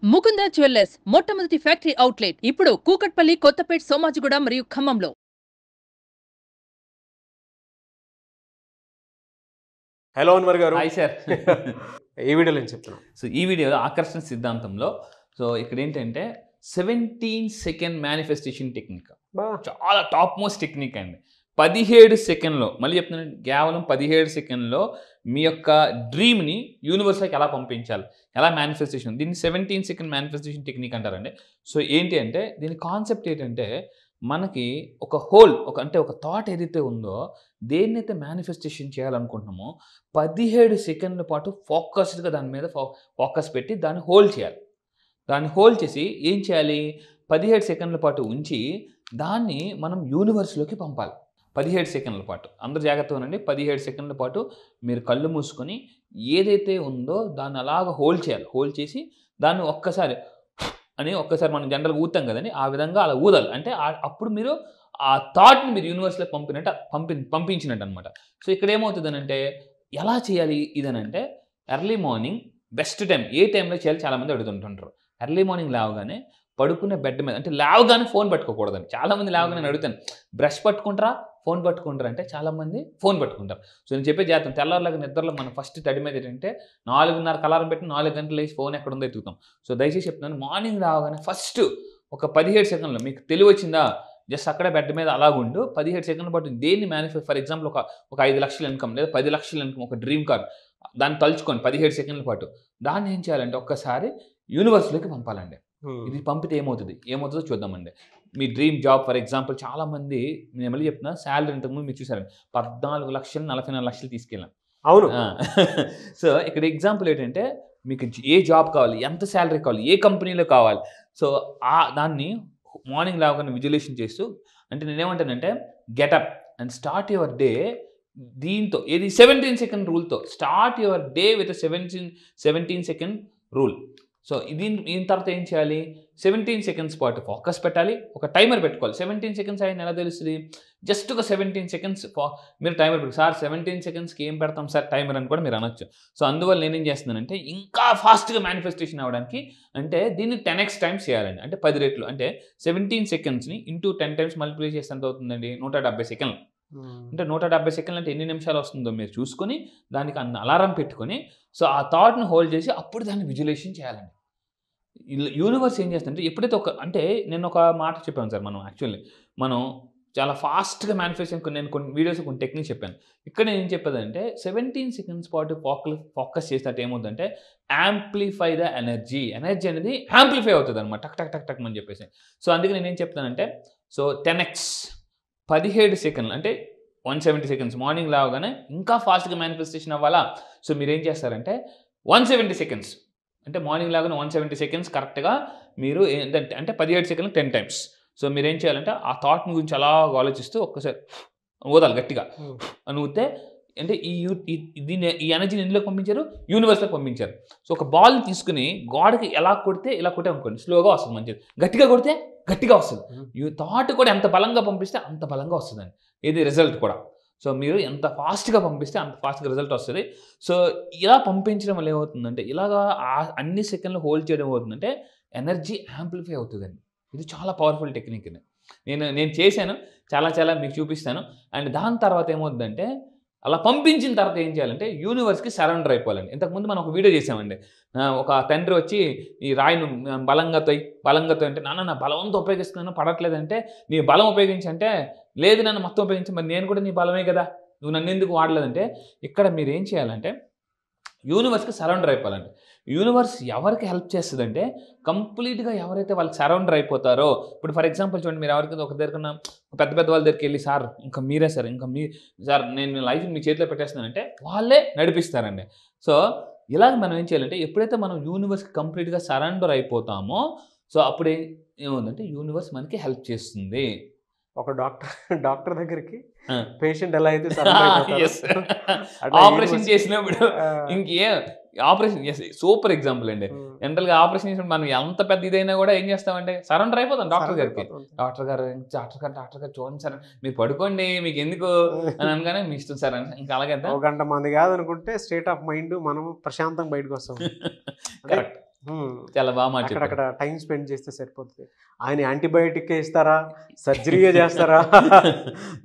Mukunda jewellers మొట్టమొదటి factory outlet ఇప్పుడు కూకట్పల్లి, కొత్తపేట్, సోమాజిగూడ మరియు ఖమ్మంలో. హలో అన్వర్ గారు. Hi sir. ఏ వీడియోలో ఏం చెప్తున్నాం? సో ఈ వీడియోలో ఆకర్షణ సిద్ధాంతంలో ఇక్కడ ఏంటంటే 17 సెకండ్ మేనిఫెస్టేషన్ టెక్నిక్ చాలా టాప్ మోస్ట్ టెక్నిక్ అండి. 17 సెకండ్లో, మళ్ళీ చెప్తున్నాను, కేవలం 17 సెకండ్లో మీ యొక్క డ్రీమ్ని యూనివర్స్లోకి ఎలా పంపించాలి, ఎలా మేనిఫెస్టేషన్, దీన్ని 17 సెకండ్ మేనిఫెస్టేషన్ టెక్నిక్ అంటారండి. సో ఏంటి అంటే దీని కాన్సెప్ట్ ఏంటంటే మనకి ఒక హోల్, ఒక థాట్ ఏదైతే ఉందో, దేన్నైతే మేనిఫెస్టేషన్ చేయాలనుకుంటున్నామో 17 సెకండ్ల పాటు ఫోకస్డ్గా దాని మీద ఫోకస్ పెట్టి దాన్ని హోల్డ్ చేయాలి. దాన్ని హోల్డ్ చేసి ఏం చేయాలి, 17 సెకండ్ల పాటు ఉంచి దాన్ని మనం యూనివర్స్లోకి పంపాలి. 17 సెకండ్ల పాటు అందరూ జాగ్రత్తగా ఉండండి. 17 సెకండ్ల పాటు మీరు కళ్ళు మూసుకొని ఏదైతే ఉందో దాన్ని అలాగ హోల్డ్ చేయాలి. హోల్డ్ చేసి దాన్ని ఒక్కసారి మనం జనరల్గా ఊతాం కదండి, ఆ విధంగా అలా ఊదాలి. అంటే అప్పుడు మీరు ఆ థాట్ని మీరు యూనివర్స్లో పంపించినట్టు అనమాట. సో ఇక్కడ ఏమవుతుందనంటే ఎలా చేయాలి ఇదనంటే, ఎర్లీ మార్నింగ్ బెస్ట్ టైం, ఏ టైంలో చేయాలి చాలామంది అడుగుతుంటుంటారు. ఎర్లీ మార్నింగ్ లేవగానే పడుకునే బెడ్ మీద, అంటే లేవగానే ఫోన్ పట్టుకోకూడదని చాలామంది లేవగానే నేను అడుగుతాను, బ్రష్ పట్టుకుంటారా ఫోన్ పట్టుకుంటారా అంటే చాలామంది ఫోన్ పట్టుకుంటారు. సో నేను చెప్పే జాగ్రత్త, తెల్లవారులాగా నిద్రలో మనం ఫస్ట్ తడి మీద ఏంటంటే 4:30 అలారం పెట్టి 4 గంటలు లేచి ఫోన్ ఎక్కడ ఉందో ఎత్తుకుతాం. సో దయచేసి చెప్తున్నాను, మార్నింగ్ రావగానే ఫస్ట్ ఒక 17 సెకండ్లో మీకు తెలివి వచ్చిందా, జస్ట్ అక్కడే బెడ్ మీద అలాగుండు 17 సెకండ్ల పాటు దేన్ని ఫర్ ఎగ్జాంపుల్ ఒక 5 లక్షల ఇన్కమ్ లేదా 10 లక్షల ఇన్కమ్, ఒక డ్రీమ్ కార్, దాన్ని తలుచుకోండి 17 సెకండ్ల పాటు. దాన్ని ఏం చేయాలంటే ఒక్కసారి యూనివర్స్లోకి పంపాలండి. ఇది పంపితే ఏమవుతుందో చూద్దామండి. మీ డ్రీమ్ జాబ్, ఫర్ ఎగ్జాంపుల్ చాలామంది, నేను మళ్ళీ చెప్తున్నా, శాలరీ ఇంతకుముందు మీరు చూసారండి 14 లక్షలు 44 లక్షలు తీసుకెళ్ళాం. అవును. సో ఇక్కడ ఎగ్జాంపుల్ ఏంటంటే మీకు ఏ జాబ్ కావాలి, ఎంత శాలరీ కావాలి, ఏ కంపెనీలో కావాలి, సో దాన్ని మార్నింగ్ లేవగానే విజువలైజేషన్ చేస్తూ, అంటే నేనేమంటానంటే get up and start your day. దీంతో ఏది 17 సెకండ్ రూల్తో start your day with 17 second rule. So దీని తర్వాత ఏం చేయాలి, 17 సెకండ్స్ పాటు ఫోకస్ పెట్టాలి. ఒక టైమర్ పెట్టుకోవాలి. 17 సెకండ్స్ అయినా ఎలా తెలుస్తుంది, జస్ట్ ఒక 17 సెకండ్స్ మీరు టైమర్ పెట్టి, సార్ 17 సెకండ్స్కి ఏం పెడతాం సార్ టైమర్ అని కూడా మీరు అనొచ్చు. సో అందువల్ల నేనేం చేస్తున్నానంటే ఇంకా ఫాస్ట్గా మేనిఫెస్టేషన్ అవ్వడానికి, అంటే దీన్ని 10x టైమ్స్ చేయాలండి. అంటే 10 రెట్లు, అంటే 17 సెకండ్స్ని ఇంటూ 10 టైమ్స్ మల్టిప్లై చేస్తే ఎంత అవుతుందండి, 170 సెకండ్లు. అంటే 170 సెకండ్లు అంటే ఎన్ని నిమిషాలు వస్తుందో మీరు చూసుకొని దానికి అన్న అలారం పెట్టుకొని, సో ఆ థాట్ని హోల్డ్ చేసి అప్పుడు దాన్ని విజువలైజేషన్ చేయాలండి. యూనివర్స్ ఏం చేస్తుందంటే ఎప్పుడైతే అంటే నేను ఒక మాట చెప్పాను సార్, మనం చాలా ఫాస్ట్గా మేనిఫెస్టేషన్, నేను కొన్ని వీడియోస్ కొన్ని టెక్నిక్స్ చెప్పాను. ఇక్కడ నేను ఏం చెప్పేదంటే 17 సెకండ్స్ పాటు ఫోకస్ చేసినట్టు ఏమవుతుందంటే యాంప్లిఫై ద ఎనర్జీ అనేది యాంప్లిఫై అవుతుంది అనమాట, టక్ టక్ టక్ టక్ అని చెప్పేసి. సో అందుకే నేను ఏం చెప్తానంటే, సో 10x 17 సెకండ్లు అంటే 170 సెకండ్స్. మార్నింగ్ లేవగానే ఇంకా ఫాస్ట్గా మేనిఫెస్టేషన్ అవ్వాలా, సో మీరేం చేస్తారంటే 170 సెకండ్స్, అంటే మార్నింగ్ లాగానే 170 సెకండ్స్ కరెక్ట్గా మీరు ఏంటంటే, అంటే 17 సెకండ్లు 10 టైమ్స్. సో మీరు ఏం చేయాలంటే ఆ థాట్ని గురించి అలా ఆలోచిస్తూ ఒక్కసారి ఊదాలి గట్టిగా. అని ఊతే అంటే ఈ ఎనర్జీని ఎందులోకి పంపించారు, యూనివర్స్లోకి పంపించారు. సో ఒక బాల్ తీసుకుని గోడకి ఎలా కొడితే ఇలా కొట్టే అనుకోండి, స్లోగా వస్తుంది మంచిది, గట్టిగా కొడితే గట్టిగా వస్తుంది. ఈ థాట్ కూడా ఎంత బలంగా పంపిస్తే అంత బలంగా వస్తుందండి, ఇది రిజల్ట్ కూడా. సో మీరు ఎంత ఫాస్ట్గా పంపిస్తే అంత ఫాస్ట్గా రిజల్ట్ వస్తుంది. సో ఇలా పంపించడం వల్ల ఏమవుతుందంటే, ఇలాగా అన్ని సెకండ్లు హోల్డ్ చేయడం ఏమవుతుందంటే ఎనర్జీ యాంప్లిఫై అవుతుందండి. ఇది చాలా పవర్ఫుల్ టెక్నిక్ ఇది. నేను చేశాను, చాలా మీకు చూపిస్తాను. అండ్ దాని తర్వాత ఏమవుతుందంటే, అలా పంపించిన తర్వాత ఏం చేయాలంటే యూనివర్స్కి సరెండర్ అయిపోవాలండి. ఇంతకుముందు మనం ఒక వీడియో చేసామండి, ఒక తండ్రి వచ్చి ఈ రాయిను బలంగా అంటే, నాన్న బలవంతో ఉపయోగిస్తున్నాను పడట్లేదంటే, నీ బలం ఉపయోగించంటే, లేదు నన్ను మొత్తం ఉపయోగించి, మరి నేను కూడా నీ బలమే కదా, నువ్వు నన్ను ఎందుకు వాడలేదంటే, ఇక్కడ మీరు ఏం చేయాలంటే యూనివర్స్కి సరెండర్ అయిపోవాలండి. యూనివర్స్ ఎవరికి హెల్ప్ చేస్తుందంటే కంప్లీట్గా ఎవరైతే వాళ్ళకి సరౌండర్ అయిపోతారో, ఇప్పుడు ఫర్ ఎగ్జాంపుల్ చూడండి, మీరు ఎవరికైనా ఒక దగ్గర పెద్ద వాళ్ళ దగ్గరికి వెళ్ళి, సార్ ఇంకా మీరే సార్, సార్ నేను లైఫ్ మీ చేతిలో పెట్టేస్తున్నానంటే వాళ్ళే నడిపిస్తారండి. సో ఇలాగ మనం ఏం చేయాలంటే, ఎప్పుడైతే మనం యూనివర్స్కి కంప్లీట్గా సరెండర్ అయిపోతామో, సో అప్పుడు ఏముందంటే యూనివర్స్ మనకి హెల్ప్ చేస్తుంది. ఒక డాక్టర్ దగ్గరికి పేషెంట్ ఎలా అయితే ఆపరేషన్ చేసినప్పుడు ఆపరేషన్ సూపర్ ఎగ్జాంపుల్ అండి. జనరల్గా ఆపరేషన్ చేసినప్పుడు మనం ఎంత పెద్ద ఇదైనా కూడా ఏం చేస్తామంటే సరెండర్ అయిపోతాం డాక్టర్ గారికి. డాక్టర్ గారు చూడండి సార్, మీరు పడుకోండి, మీకు ఎందుకు అని అనగానే మీ ఇష్టం సార్ అని, ఇంకా అలాగే ఒక గంట మంది కాదనుకుంటే స్టేట్ ఆఫ్ మైండ్ మనం ప్రశాంతంగా బయటకు వస్తాం. కరెక్ట్. చాలా బాగా మాట చెప్పారు. అక్కడ టైం స్పెండ్ చేస్తే సరిపోతుంది. ఆయన యాంటీబయాటిక్ ఇస్తారా, సర్జరీయే చేస్తారా?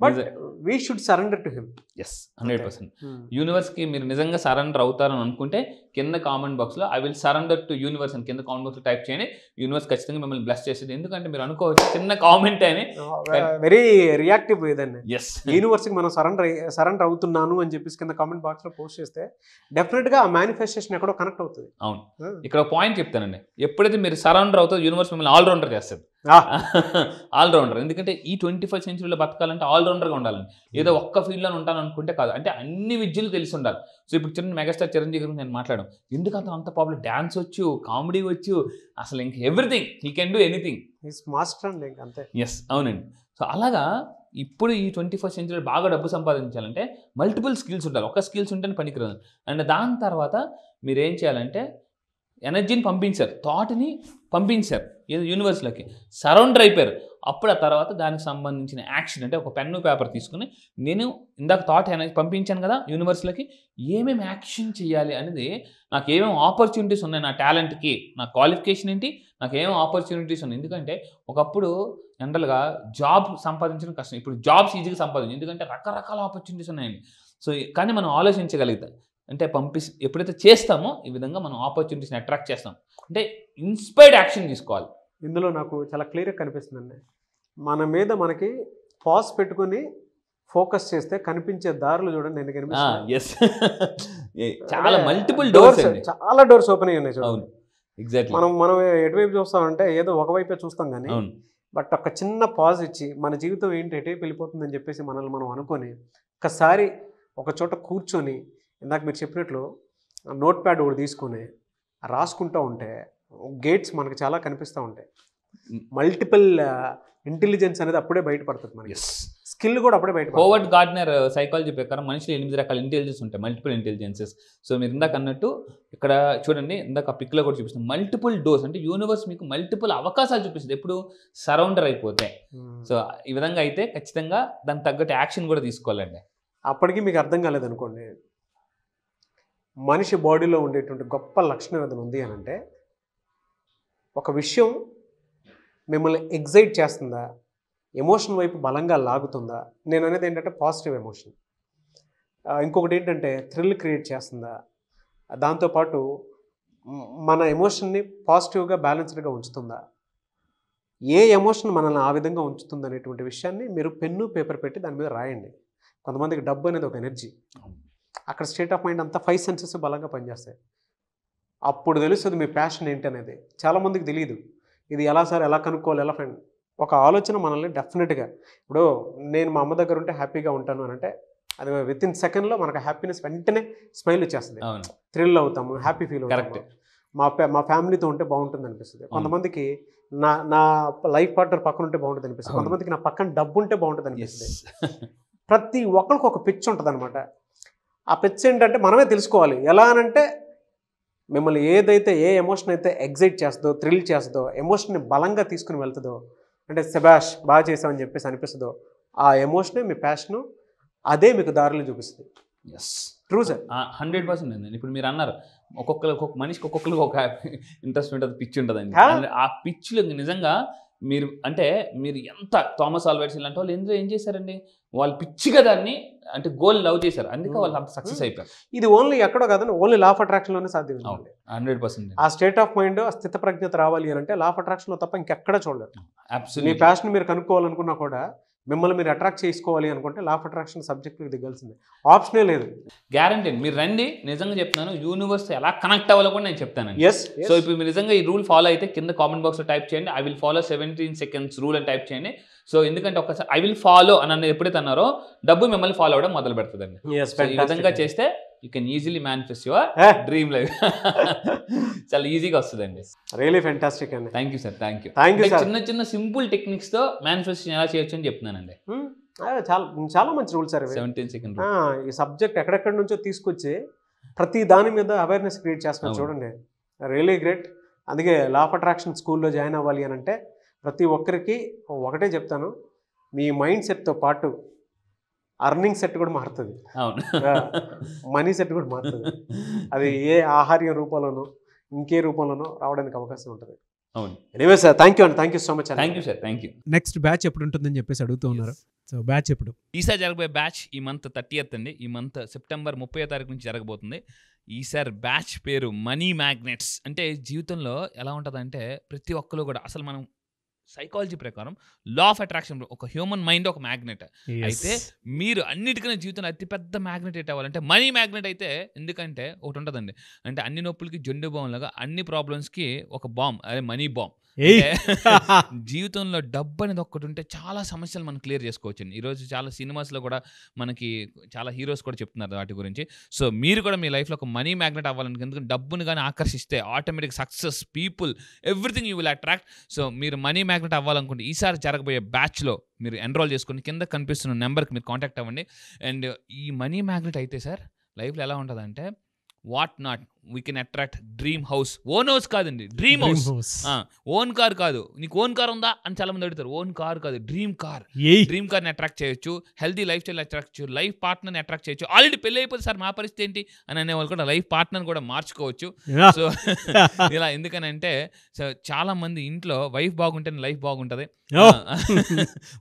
But we should surrender to him. Yes 100%. యూనివర్స్కి మీరు నిజంగా సరెండర్ అవుతారని అనుకుంటే కింద కామెంట్ బాక్స్లో I will surrender to universe అని కింద కామెంట్ బాక్స్లో టైప్ చేయండి. యూనివర్స్ ఖచ్చితంగా మిమ్మల్ని బ్లెస్ చేస్తుంది. ఎందుకంటే మీరు అనుకోవచ్చు చిన్న కామెంట్ అని వెరీ రియాక్టివ్ ఇదండి. ఎస్ యూనివర్స్కి మనం సరెండర్ అవుతున్నాను అని చెప్పేసి కింద కామెంట్ బాక్స్లో పోస్ట్ చేస్తే డెఫినెట్గా ఆ మేనిఫెస్టేషన్ ఎక్కడో కనెక్ట్ అవుతుంది. అవును. ఇక్కడ ఒక పాయింట్ చెప్తానండి, ఎప్పుడైతే మీరు సరౌండర్ అవుతారో యూనివర్స్ మిమ్మల్ని ఆల్రౌండర్ చేస్తుంది. ఆల్రౌండర్. ఎందుకంటే ఈ 21st centuryలో బతకాలంటే ఆల్రౌండర్గా ఉండాలండి. ఏదో ఒక్క ఫీల్డ్లో ఉంటాను అనుకుంటే కాదు, అంటే అన్ని విద్యలు తెలిసి ఉండాలి. సో ఇప్పుడు చిన్న మెగాస్టార్ చిరంజీవి గురించి నేను మాట్లాడడం ఎందుకు అంత పాపులర్, డ్యాన్స్ వచ్చు, కామెడీ వచ్చు, అసలు ఇంక everything he can do anything. Master అండి అంతే. ఎస్ అవునండి. సో అలాగా ఇప్పుడు ఈ 21st century బాగా డబ్బు సంపాదించాలంటే మల్టిపుల్ స్కిల్స్ ఉండాలి. ఒక స్కిల్స్ ఉంటేనే పనికిరాదు. అండ్ దాని తర్వాత మీరు ఏం చేయాలంటే ఎనర్జీని పంపించారు, థాట్ని పంపించారు యూనివర్స్లోకి, సరౌండర్ అయిపోయారు. అప్పుడు ఆ తర్వాత దానికి సంబంధించిన యాక్షన్ అంటే ఒక పెన్ను పేపర్ తీసుకుని నేను ఇందాక థాట్ పంపించాను కదా యూనివర్స్లోకి, ఏమేమి యాక్షన్ చేయాలి అనేది, నాకు ఏమేమి ఆపర్చునిటీస్ ఉన్నాయి, నా టాలెంట్కి, నా క్వాలిఫికేషన్ ఏంటి, నాకు ఏమేమి ఆపర్చునిటీస్ ఉన్నాయి. ఎందుకంటే ఒకప్పుడు జనరల్గా జాబ్ సంపాదించడం కష్టం, ఇప్పుడు జాబ్స్ ఈజీగా సంపాదించు, ఎందుకంటే రకరకాల ఆపర్చునిటీస్ ఉన్నాయండి. సో కానీ మనం ఆలోచించగలుగుతాం అంటే ఎప్పుడైతే చేస్తామో ఈ విధంగా మనం ఆపర్చునిటీస్ని అట్రాక్ట్ చేస్తాం. అంటే ఇన్స్పైర్డ్ యాక్షన్ తీసుకోవాలి. ఇందులో నాకు చాలా క్లియర్గా కనిపిస్తుందండి, మన మీద మనకి పాజ్ పెట్టుకుని ఫోకస్ చేస్తే కనిపించే దారులు చూడండి ఎందుకు కనిపిస్తుంది. చాలా మల్టిపుల్ డోర్స్, చాలా డోర్స్ ఓపెన్ అయ్యి ఉన్నాయి చూడండి. ఎగ్జాక్ట్లీ. మనం ఎటువైపు చూస్తామంటే ఏదో ఒకవైపే చూస్తాం కానీ, బట్ ఒక చిన్న పాజ్ ఇచ్చి మన జీవితం ఏంటి ఎటువైపు వెళ్ళిపోతుందని చెప్పేసి మనల్ని మనం అనుకొని ఒకసారి ఒక చోట కూర్చొని ఇందాక మీరు చెప్పినట్లు నోట్ ప్యాడ్ ఒకటి తీసుకొని రాసుకుంటూ ఉంటే గేట్స్ మనకు చాలా కనిపిస్తూ ఉంటాయి. మల్టిపుల్ ఇంటెలిజెన్స్ అనేది అప్పుడే బయటపడుతుంది మనకి. స్కిల్ కూడా అప్పుడే బయట. హోవర్డ్ గార్డ్నర్ సైకాలజీ ప్రకారం మనిషిలో 8 రకాల ఇంటెలిజెన్స్ ఉంటాయి, మల్టిపుల్ ఇంటెలిజెన్సెస్. సో మీరు ఇందాక అన్నట్టు ఇక్కడ చూడండి, ఇందాక ఆ పిక్లో కూడా చూపిస్తుంది మల్టిపుల్ డోర్స్, అంటే యూనివర్స్ మీకు మల్టిపుల్ అవకాశాలు చూపిస్తుంది ఎప్పుడు సరౌండర్ అయిపోతే. సో ఈ విధంగా అయితే ఖచ్చితంగా దానికి తగ్గట్టు యాక్షన్ కూడా తీసుకోవాలండి. అప్పటికి మీకు అర్థం కాలేదనుకోండి, మనిషి బాడీలో ఉండేటువంటి గొప్ప లక్షణం ఏదైనా ఉంది అని అంటే, ఒక విషయం మిమ్మల్ని ఎగ్జైట్ చేస్తుందా, ఎమోషన్ వైపు బలంగా లాగుతుందా, నేను అనేది ఏంటంటే పాజిటివ్ ఎమోషన్. ఇంకొకటి ఏంటంటే థ్రిల్ క్రియేట్ చేస్తుందా, దాంతోపాటు మన ఎమోషన్ని పాజిటివ్గా బ్యాలెన్స్డ్గా ఉంచుతుందా, ఏ ఎమోషన్ మనల్ని ఆ విధంగా ఉంచుతుంది అనేటువంటి విషయాన్ని మీరు పెన్ను పేపర్ పెట్టి దాని మీద రాయండి. కొంతమందికి డబ్బు అనేది ఒక ఎనర్జీ, అక్కడ స్టేట్ ఆఫ్ మైండ్ అంతా 5 senses బలంగా పనిచేస్తాయి. అప్పుడు తెలుస్తుంది మీ ప్యాషన్ ఏంటి అనేది. చాలామందికి తెలియదు ఇది ఎలా సార్, ఎలా కనుక్కోవాలి, ఎలా ఫైండ్. ఒక ఆలోచన మనల్ని డెఫినెట్గా, ఇప్పుడు నేను మా అమ్మ దగ్గర ఉంటే హ్యాపీగా ఉంటాను అని అంటే అది విత్ ఇన్ సెకండ్లో మనకు హ్యాపీనెస్ వెంటనే స్మైల్ వచ్చేస్తుంది, థ్రిల్ అవుతాము, హ్యాపీ ఫీల్ అవుతాము. మా ఫ్యామిలీతో ఉంటే బాగుంటుంది అనిపిస్తుంది. కొంతమందికి నా లైఫ్ పార్ట్నర్ పక్కన ఉంటే బాగుంటుంది అనిపిస్తుంది. కొంతమందికి నా పక్కన డబ్బు ఉంటే బాగుంటుంది అనిపిస్తుంది. ప్రతి ఒక్కరికి ఒక పిచ్ ఉంటుంది అనమాట. ఆ పిచ్ ఏంటంటే మనమే తెలుసుకోవాలి. ఎలా అనంటే మిమ్మల్ని ఏదైతే ఏ ఎమోషన్ అయితే ఎగ్జైట్ చేస్తుందో, థ్రిల్ చేస్తుందో, ఎమోషన్ని బలంగా తీసుకుని వెళ్తుందో, అంటే శభాష్ బాగా చేసామని చెప్పేసి అనిపిస్తుందో, ఆ ఎమోషనే మీ ప్యాషను, అదే మీకు దారిలో చూపిస్తుంది. ట్రూ సార్, 100% అండి. ఇప్పుడు మీరు అన్నారు ఒక్కొక్క మనిషికి ఒక్కొక్కరికి ఒక ఇంట్రెస్ట్ ఉంటుంది, పిచ్ ఉంటుందండి. ఆ పిచ్లో నిజంగా మీరు అంటే మీరు ఎంత థామస్ ఆల్వా ఎడిసన్ లాంటి వాళ్ళు ఎందులో ఏం చేశారండి, వాళ్ళు పిచ్చిగా దాన్ని అంటే గోల్ లవ్ చేశారు, అందుకే వాళ్ళు అంత సక్సెస్ అయిపోయారు. ఇది ఓన్లీ ఎక్కడో కాదండి, ఓన్లీ లా ఆఫ్ అట్రాక్షన్లోనే సాధ్యం. 100%. ఆ స్టేట్ ఆఫ్ మైండ్, ఆ స్థిత ప్రజ్ఞత రావాలి అని అంటే లా ఆఫ్ అట్రాక్షన్లో తప్ప ఇంకెక్కడ చూడలేదు. మీ ప్యాషన్ మీరు కనుక్కోవాలనుకున్నా కూడా, మిమ్మల్ని మీరు అట్రాక్ట్ చేసుకోవాలి అనుకుంటే లా ఆఫ్ అట్రాక్షన్ సబ్జెక్ట్కి దిగాల్సిందే, ఆప్షనే లేదు. గ్యారంటీ. మీరు రండి, నిజంగా చెప్తున్నాను, యూనివర్స్ ఎలా కనెక్ట్ అవ్వాలో కూడా నేను చెప్తాను. సో ఇప్పుడు మీరు నిజంగా ఈ రూల్ ఫాలో అయితే కింద కామెంట్ బాక్స్లో టైప్ చేయండి, I will follow 17 seconds rule అని టైప్ చేయండి. సో ఎందుకంటే ఒకసారి ఐ విల్ ఫాలో అని ఎప్పుడైతే అన్నారో డబ్బు మిమ్మల్ని ఫాలో అవ్వడం మొదలు పెడుతుందండి. ఈ విధంగా చేస్తే you can easily manifest your dream life. చాలా ఈజీగా వస్తుందండి. రియలీ ఫెంటాస్టిక్ అండి. Thank you sir, thank you. చిన్న చిన్న సింపుల్ టెక్నిక్స్తో మేనిఫెస్టేషన్ ఎలా చేయొచ్చు అని చెప్తున్నానండి. చాలా మంచి రూల్స్ సార్. 17 seconds ఈ సబ్జెక్ట్ ఎక్కడెక్కడి నుంచో తీసుకొచ్చి ప్రతి దాని మీద అవేర్నెస్ క్రియేట్ చేస్తున్నారు చూడండి, రియలీ గ్రేట్. అందుకే లా ఆఫ్ అట్రాక్షన్ స్కూల్లో జాయిన్ అవ్వాలి అని అంటే ప్రతి ఒక్కరికి ఒకటే చెప్తాను, మీ మైండ్ సెట్తో పాటు అర్నింగ్ సెట్ కూడా మారుతుంది, మనీ సెట్ కూడా మారుతుంది. అది ఏ ఆహార్య రూపంలోనూ ఇంకే రూపంలోనో రావడానికి అవకాశం ఉంటుంది. అవును. ఎనీవే సార్, థ్యాంక్ యూ అండి, thank you so much. Thank you sir, thank you. Next batch ఎప్పుడు ఉంటుందని చెప్పేసి అడుగుతూ ఉన్నారు. సో బ్యాచ్ ఎప్పుడు? ఈసారి జరగబోయే బ్యాచ్ ఈ మంత్ 30th అండి. ఈ మంత్ సెప్టెంబర్ 30వ తారీఖు నుంచి జరగబోతుంది. ఈసారి బ్యాచ్ పేరు మనీ మ్యాగ్నెట్స్. అంటే జీవితంలో ఎలా ఉంటుందంటే ప్రతి ఒక్కరు కూడా అసలు మనం సైకాలజీ ప్రకారం లా ఆఫ్ అట్రాక్షన్, ఒక హ్యూమన్ మైండ్ ఒక మ్యాగ్నెట్. అయితే మీరు అన్నిటికన్నా జీవితంలో అతిపెద్ద మ్యాగ్నెట్ ఏంటి అవ్వాలంటే మనీ మ్యాగ్నెట్ అయితే. ఎందుకంటే ఒకటి ఉంటుందండి, అంటే అన్ని నొప్పులకి జొండు బాంబ్ లాగా అన్ని ప్రాబ్లమ్స్కి ఒక బాంబ్, అదే మనీ బాంబ్. జీవితంలో డబ్బు అనేది ఒక్కటి ఉంటే చాలా సమస్యలు మనం క్లియర్ చేసుకోవచ్చు. ఈరోజు చాలా సినిమాస్లో కూడా మనకి చాలా హీరోస్ కూడా చెప్తున్నారు వాటి గురించి. సో మీరు కూడా మీ లైఫ్లో ఒక మనీ మ్యాగ్నెట్ అవ్వాలని, ఎందుకంటే డబ్బుని కానీ ఆకర్షిస్తే automatic success, people, everything you will attract. So మీరు మనీ మ్యాగ్నెట్ అవ్వాలనుకుంటే ఈసారి జరగబోయే బ్యాచ్లో మీరు ఎన్రోల్ చేసుకుని కింద కనిపిస్తున్న నెంబర్కి మీరు కాంటాక్ట్ అవ్వండి. అండ్ ఈ మనీ మ్యాగ్నెట్ అయితే సార్ లైఫ్లో ఎలా ఉంటుందంటే, what not we can attract dream house. Own house కాదండి, డ్రీమ్ హౌస్. ఓన్ కార్ కాదు. నీకు ఓన్ కార్ ఉందా అని చాలా మంది అడుగుతారు. ఓన్ కార్ కాదు, డ్రీమ్ కార్. డ్రీమ్ కార్ని అట్రాక్ట్ చేయొచ్చు, హెల్తీ లైఫ్ స్టైల్ అట్రాక్ట్ చేయొచ్చు, లైఫ్ పార్ట్నర్ని అట్రాక్ట్ చేయొచ్చు. ఆల్రెడీ పెళ్ళి అయిపోతే సార్ మా పరిస్థితి ఏంటి అని అనేవాళ్ళు కూడా లైఫ్ పార్ట్నర్ని కూడా మార్చుకోవచ్చు. సో ఇలా ఎందుకనంటే, సో చాలా మంది ఇంట్లో వైఫ్ బాగుంటేనే లైఫ్ బాగుంటుంది,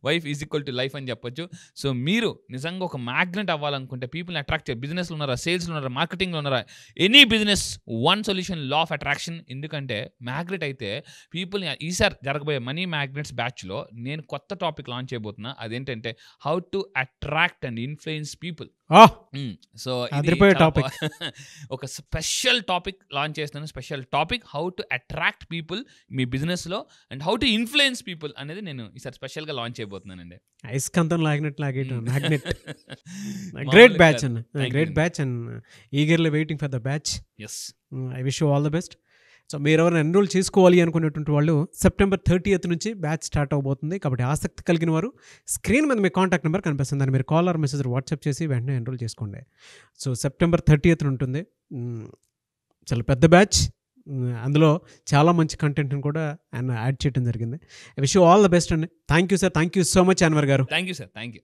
wife is equal to life అని చెప్పొచ్చు. సో మీరు నిజంగా ఒక మ్యాగ్నెట్ అవ్వాలనుకుంటే, పీపుల్ని అట్రాక్ట్ చేయాలి. బిజినెస్లో ఉన్నారా, సేల్స్లో ఉన్నారా, మార్కెటింగ్లో ఉన్నారా, any business, one solution law of attraction. ఎందుకంటే మ్యాగ్నెట్ అయితే పీపుల్ని. ఈసారి జరగబోయే మనీ మ్యాగ్నెట్స్ బ్యాచ్లో నేను కొత్త టాపిక్ లాంచ్ చేయబోతున్నా. అదేంటంటే how to attract and influence people. So ఒక స్పెషల్ టాపిక్ లాంచ్ చేస్తున్నాను. Special topic how to attract people మీ బిజినెస్లో and how to influence people అనేది నేను ఈసారి స్పెషల్గా లాంచ్ చేయబోతున్నానండి. ఐస్కంతం లాగినట్టు మ్యాగ్నెట్. గ్రేట్ బ్యాచ్ అన్న, great batch and eagerly waiting for the batch. Yes, I wish you all the best. So మీరు ఎవరైనా ఎన్రోల్ చేసుకోవాలి అనుకునేటువంటి వాళ్ళు సెప్టెంబర్ 30th నుంచి బ్యాచ్ స్టార్ట్ అవబోతుంది. కాబట్టి ఆసక్తి కలిగిన వారు స్క్రీన్ మీద మీ కాంటాక్ట్ నెంబర్ కనిపిస్తుంది, దాన్ని మీరు కాల్ ఆర్ మెసేజ్ వాట్సాప్ చేసి వెంటనే ఎన్రోల్ చేసుకోండి. సో సెప్టెంబర్ 30th ఉంటుంది. చాలా పెద్ద బ్యాచ్, అందులో చాలా మంచి కంటెంట్ని కూడా ఆయన యాడ్ చేయడం జరిగింది. I wish you all the best అండి. Thank you sir, thank you so much Anwar గారు. Thank you sir, thank you.